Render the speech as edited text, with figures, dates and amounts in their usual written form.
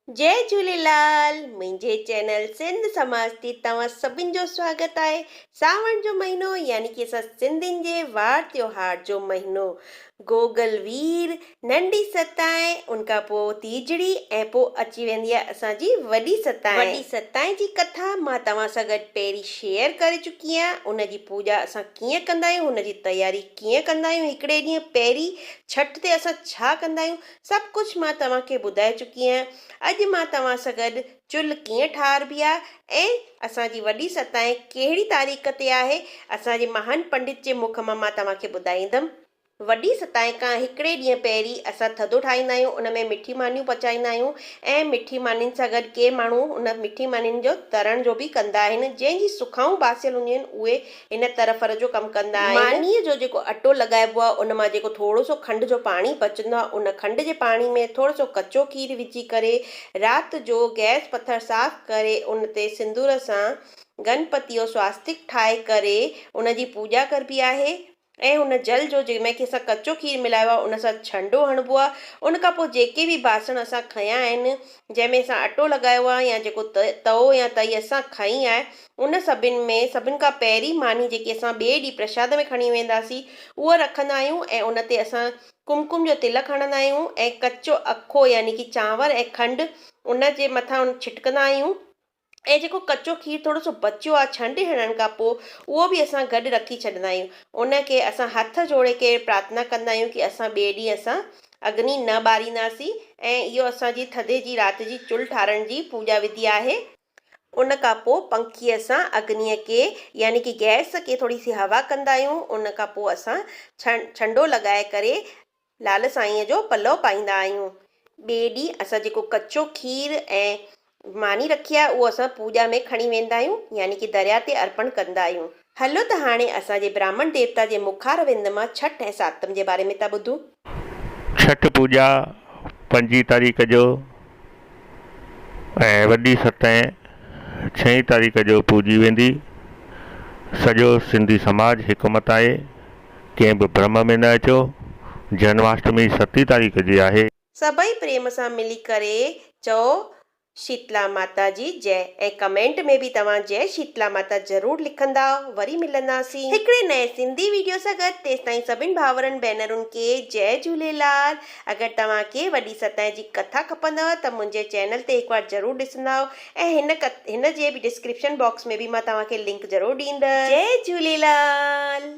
जय झूलेलाल। मुंहिंजे चैनल सिंध समाज ते तव्हां सभिनि जो स्वागत आहे। सावण जो महीनो यानी कि असां सिंधियुनि जे वार त्योहार जो महीनो, गोगल वीर, नंढी सताएं, उनखां पोइ तीजड़ी ऐं पोइ अची वेंदी आहे असांजी वॾी सताएं। वॾी सताएं जी कथा मां तव्हां सां गॾु पहिरीं शेयर करे चुकी आहियां। उनजी पूॼा असां कीअं कंदा आहियूं, हुनजी तयारी कीअं कंदा आहियूं, हिकिड़े ॾींहुं पहिरीं छठ ते असां छा कंदा आहियूं, सभु कुझु मां तव्हांखे ॿुधाए चुकी आहियां। अॼु मां तव्हां सां गॾु चुल्ह कीअं ठाहिबी आहे ऐं असांजी वॾी सताएं कहिड़ी तारीख़ ते आहे, असांजे महान पंडित जे मुख मां तव्हांखे ॿुधाईंदमि। वॾी सताएं खां हिकिड़े ॾींहुं पहिरीं असां थधो ठाहींदा आहियूं, उन में मिठी मानियूं पचाईंदा आहियूं ऐं मिठी मानियुनि सां गॾु के माण्हू उन मिठी मानियुनि जो तरण जो बि कंदा आहिनि। जंहिंजी सुखाऊं बासियल हूंदियूं आहिनि उहे इन तरफ़र जो कमु कंदा आहिनि। मानीअ जो जेको अटो लॻाइबो आहे उन मां जेको थोरो सो खंड जो पाणी बचंदो आहे, उन खंड जे पाणी में थोरो सो कचो खीर विझी करे राति जो गैस पथर साफ़ करे उन ते सिंदूर सां गणपति जो स्वास्तिक ठाहे करे उनजी पूॼा करबी आहे ऐं हुन जल जो जंहिंमें कि असां कचो खीर मिलायो आहे उन सां छंडो हणिबो आहे। उनखां पोइ जेके बि बासण असां खयां आहिनि, जंहिंमें असां अटो लॻायो आहे या जेको तओ या तई असां खई आहे, उन सभिनि खां पहिरीं मानी जेकी असां ॿिए ॾींहुं प्रसाद में खणी वेंदासीं उहा रखंदा आहियूं ऐं उन ते असां कुमकुम जो तिलक हणंदा आहियूं ऐं कचो अखो यानी कि चांवर ऐं खंडु उन जे मथां छिटकंदा आहियूं ऐं जेको कचो खीर थोरो सो बचियो आहे छंड हणण खां पोइ उहो बि असां गॾु रखी छॾींदा आहियूं। उनखे असां हथ जोड़े के प्रार्थना कंदा आहियूं कि असां ॿिए ॾींहुं असां अग्नि न ॿारींदासीं ऐं इहो असांजी थधे जी राति जी चुल्ह ठाहिण जी पूॼा विधि आहे। उन खां पोइ पंखीअ सां अग्नीअ खे यानी कि गैस खे थोरी सी हवा कंदा आहियूं। उन खां पोइ असां छंडो लॻाए करे लाल साईंअ जो पलउ पाईंदा आहियूं। ॿिए ॾींहुं असां जेको कचो खीर ऐं मानी रखी आहे उहो असां पूॼा में खणी वेंदा आहियूं यानी कि दरिया ते अर्पण कंदा आहियूं। हलो त हाणे असांजे ब्राह्मण देवता जे मुखार विंद मां छठ ऐं सातम जे बारे में था ॿुधूं। छठ पूॼा 5 तारीख़ जो ऐं वॾी सताएं 6 तारीख़ जो पूॼी वेंदी। सॼो सिंधी समाज हिकमत आहे, कंहिं बि भ्रम में न अचो। जन्माष्टमी 7 तारीख़ जी आहे। सभई प्रेम सां मिली करे चओ शीतला माता जी जय ऐं कमेंट में बि तव्हां जय शीतला माता ज़रूरु लिखंदा। वरी मिलंदासीं हिकिड़े नए सिंधी वीडियो सां गॾु। तेसिताईं सभिनि भाउरनि भेनरुनि खे जय झूलेलाल। अगरि तव्हांखे वॾी सताएं जी कथा खपंदव त मुंहिंजे चैनल ते हिकु बार ज़रूरु ॾिसंदा ऐं हिन जे बि डिस्क्रिप्शन बॉक्स में बि मां तव्हांखे लिंक ज़रूरु ॾींदसि। जय झूलेलाल।